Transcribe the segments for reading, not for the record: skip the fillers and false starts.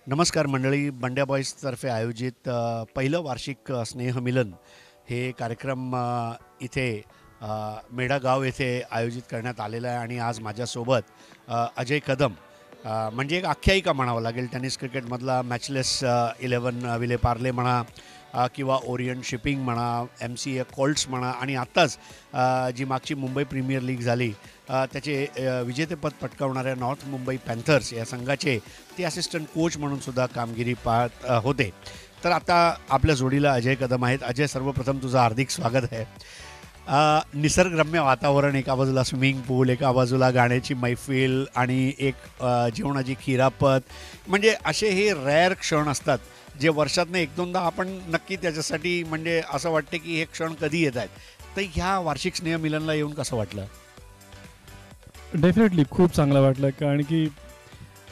नमस्कार मंडळी. बंड्या बॉईजतर्फे आयोजित पहिलं वार्षिक स्नेहमिलन हे कार्यक्रम इथे अ, मेढा गाव येथे आयोजित करण्यात आलेलं आहे आणि आज माझ्यासोबत अजय कदम म्हणजे एक आख्यायिका म्हणावं लागेल टेनिस क्रिकेटमधला मॅचलेस 11 विले पार्ले म्हणा किंवा ओरियन शिपिंग म्हणा, MCA कोल्ट्स म्हणा आणि आत्ताच जी मागची मुंबई प्रीमियर लीग झाली त्याचे विजेतेपद पटकावणाऱ्या नॉर्थ मुंबई पॅन्थर्स या संघाचे ते असिस्टंट कोच म्हणून सुद्धा कामगिरी पाहत होते. तर आता आपल्या जोडीला अजय कदम आहेत. अजय, सर्वप्रथम तुझं हार्दिक स्वागत आहे. निसर्गरम्य वातावरण, एका बाजूला स्विमिंग पूल, एका बाजूला गाण्याची मैफिल आणि एक जेवणाची खिरापत, म्हणजे असे हे रेअर क्षण असतात जे वर्षातनं एक दोनदा आपण नक्की त्याच्यासाठी म्हणजे असं वाटते की हे क्षण कधी येत आहेत. तर ह्या वार्षिक स्नेहमिलनला येऊन कसं वाटलं? डेफिनेटली खूप चांगलं वाटलं, कारण की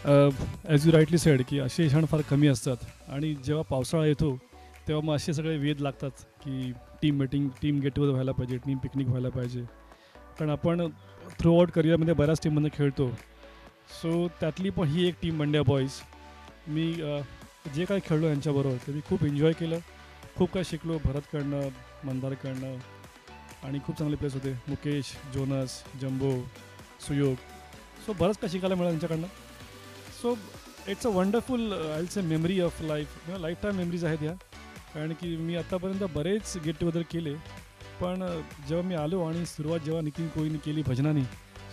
ॲज यू राईटली सेड की असे क्षण फार कमी असतात. आणि जेव्हा पावसाळा येतो तेव्हा मग असे सगळे वेध लागतात की team meeting, team get together व्हायला पाहिजे, टीम पिकनिक व्हायला पाहिजे. कारण आपण थ्रू आउट करिअरमध्ये बऱ्याच टीममध्ये खेळतो. सो त्यातली पण ही एक टीम मंड्या बॉईज. मी जे काही खेळलो यांच्याबरोबर ते मी खूप एन्जॉय केलं. खूप काही शिकलो भरतकडनं, मंदारकडनं, आणि खूप चांगले प्लेयर्स होते. मुकेश, जोनस, जंबो, सुयोग. सो बरंच काही शिकायला मिळालं त्यांच्याकडनं. So it's a wonderful I will say memory of life. Life time memories आहेत ह्या. कारण की मी आत्तापर्यंत बरेच गेट टुगेदर केले, पण जेव्हा मी आलो आणि सुरुवात जेव्हा नितीन कोहलीने केली भजनानी,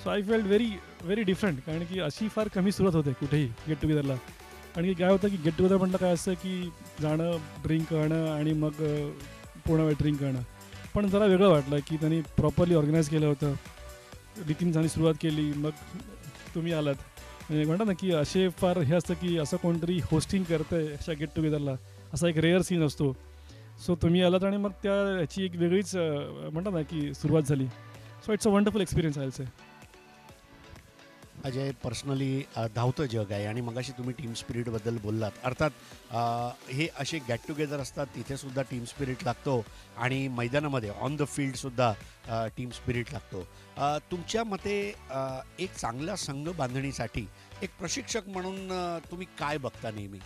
so I felt very very different. कारण की अशी फार कमी सुरुवात होते कुठेही गेट टुगेदरला. आणि की काय होतं की गेट टुगेदर म्हटलं काय असतं की जाणं, ड्रिंक करणं आणि मग पूर्ण वेळ ड्रिंक करणं. पण जरा वेगळं वाटलं की त्यांनी प्रॉपरली ऑर्गनाईज केलं होतं. नितीन झाली सुरुवात केली, मग तुम्ही आलात. म्हणजे म्हणतात ना की असे फार हे असतं की असं कोणतरी होस्टिंग करतं आहे अशा गेट टुगेदरला, असा एक रेअर सीन असतो. सो तुम्ही आलात आणि मग त्या ह्याची एक वेगळीच म्हणतात ना की सुरुवात झाली. So it's a wonderful experience I will say. Ajay, personally धावतं जग आहे आणि मगाशी तुम्ही टीम स्पिरिटबद्दल बोललात. अर्थात हे असे गेट टुगेदर असतात, तिथेसुद्धा टीम स्पिरिट लागतो आणि मैदानामध्ये ऑन द फील्डसुद्धा टीम स्पिरिट लागतो. तुमच्या मते एक चांगल्या संघ बांधणीसाठी एक प्रशिक्षक म्हणून तुम्ही काय बघता नेहमी?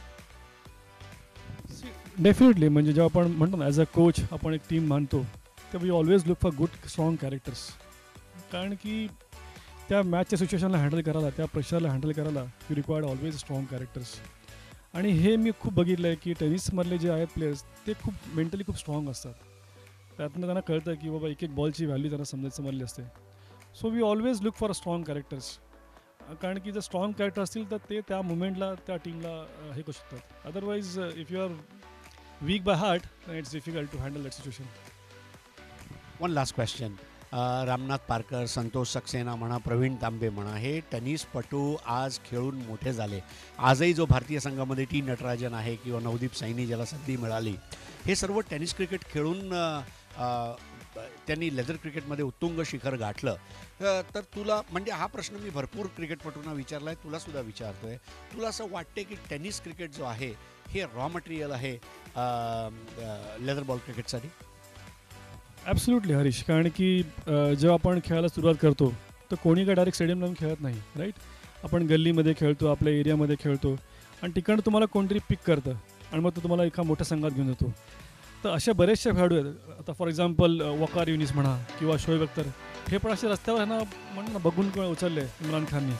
डेफिनेटली, म्हणजे जेव्हा आपण म्हणतो ना ॲज अ कोच आपण एक टीम मानतो, तर we always look for good strong characters. कारण की त्या मॅचच्या सिच्युएशनला हँडल करायला, त्या प्रेशरला हँडल करायला you required always strong characters. आणि हे मी खूप बघितलं आहे की टेनिसमधले जे आहेत प्लेयर्स ते खूप मेंटली खूप स्ट्रॉंग असतात. त्यातनं त्यांना कळतं की बाबा एक एक बॉलची व्हॅल्यू त्यांना समजली असते. So we always look for strong characters. कारण की जर स्ट्रॉंग कॅरेक्टर असतील तर ते त्या मुमेंटला त्या टीमला हे करू शकतात. Otherwise if you are weak by heart it's difficult to handle that situation. One last question. Ramnath Parkar, Santosh Saxena म्हणा, प्रवीण तांबे म्हणा, हे टेनिसपटू आज खेळून मोठे झाले. आजही जो भारतीय संघामध्ये टी नटराजन आहे किंवा नवदीप सैनी ज्याला संधी मिळाली, हे सर्व टेनिस क्रिकेट खेळून त्यांनी लेदर क्रिकेटमध्ये उत्तुंग शिखर गाठलं. तर तुला म्हणजे हा प्रश्न मी भरपूर क्रिकेटपटूंना विचारला आहे, तुलासुद्धा विचारतो आहे. तुला असं वाटते की टेनिस क्रिकेट जो आहे हे रॉ मटेरियल आहे लेदर बॉल क्रिकेटसाठी? ॲब्सोल्युटली हरीश. कारण की जेव्हा आपण खेळायला सुरुवात करतो तर कोणी काय डायरेक्ट स्टेडियम लावून खेळत नाही, राईट. आपण गल्लीमध्ये खेळतो, आपल्या एरियामध्ये खेळतो, आणि तिकडनं तुम्हाला कोणतरी पिक करतं आणि मग तो तुम्हाला एका मोठ्या संघात घेऊन येतो. तर अशा बरेचशा खेळाडू आहेत. आता फॉर एक्झाम्पल वकार युनिस म्हणा किंवा शोएब अख्तर, हे पण असे रस्त्यावर ह्यांना म्हणून ना बघून उचलले इम्रान खानने.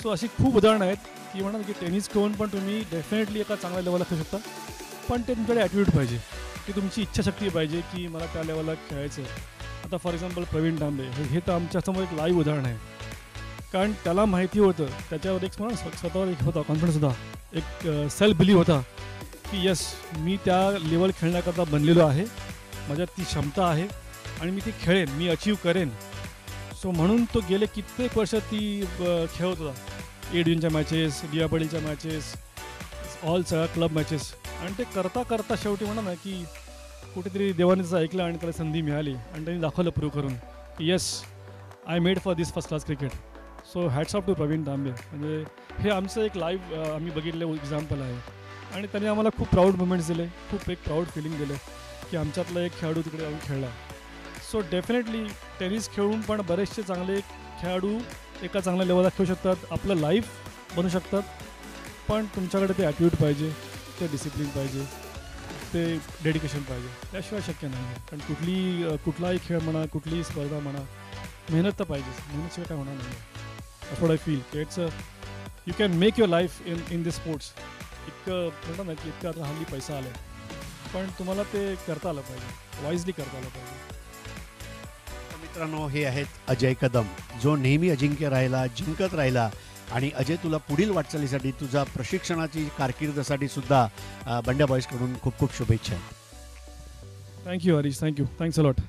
सो अशी खूप उदाहरणं आहेत की म्हणा की टेनिस खेळून पण तुम्ही डेफिनेटली एका चांगल्या लेवलला खेळू शकता. पण ते तुमच्याकडे ॲटिट्यूड पाहिजे, की तुमची इच्छाशक्ती पाहिजे की मला त्या लेवलला खेळायचं आहे. आता फॉर एक्झाम्पल प्रवीण तांबे हे तर आमच्यासमोर एक लाईव्ह उदाहरण आहे. कारण त्याला माहिती होतं, त्याच्यावर एक म्हणा स्वतःवर एक होता कॉन्फिडन्स होता, एक सेल्फ बिलीव्ह होता की येस मी त्या लेवल खेळण्याकरता बनलेलो आहे, माझ्यात ती क्षमता आहे आणि मी ती खेळेन, मी अचीव करेन. सो म्हणून तो गेले कित्येक वर्ष ती खेळत होता. ए डिव्हिजनच्या मॅचेस, डियाबडीच्या मॅचेस, ऑल सगळ्या क्लब मॅचेस. आणि ते करता करता शेवटी म्हणा ना की कुठेतरी देवाने त्याचं ऐकलं आणि त्याला संधी मिळाली आणि त्यांनी दाखवलं प्रूव्ह करून की yes I made for this first class cricket. So hats off to Praveen Tambe. म्हणजे हे आमचं एक लाईव्ह आम्ही बघितलं एक्झाम्पल आहे. आणि त्यांनी आम्हाला खूप प्राऊड मुमेंट्स दिले, खूप एक प्राऊड फिलिंग दिले की आमच्यातला एक खेळाडू तिकडे जाऊन खेळला. सो डेफिनेटली टेनिस खेळून पण बरेचसे चांगले खेळाडू एका चांगल्या लेवलला खेळू शकतात, आपलं लाईफ बनू शकतात. पण तुमच्याकडे ते ॲटिट्यूड पाहिजे, ते डिसिप्लिन पाहिजे, ते डेडिकेशन पाहिजे. त्याशिवाय शक्य नाही आहे. कारण कुठलाही खेळ म्हणा, कुठलीही स्पर्धा म्हणा, मेहनत तर पाहिजेच. मेहनतशिवाय काय होणार नाही आहे. दॅट्स व्हॉट आय फील की you can make your life in this sports. इतकं म्हणतात ना की इतकं आता हल्ली पैसा आला आहे, पण तुम्हाला ते करता आलं पाहिजे, वाईजली करता आलं पाहिजे. तर मित्रांनो, हे आहेत अजय कदम, जो नेहमी अजिंक्य राहिला, जिंकत राहिला. आणि अजय, तुला पुढील वाटचालीसाठी, तुझा प्रशिक्षणाची कारकिर्दीसाठी सुद्धा बंड्या बॉईजकडून खूप खूप शुभेच्छा. Thank you Harish, thank you, thanks a lot.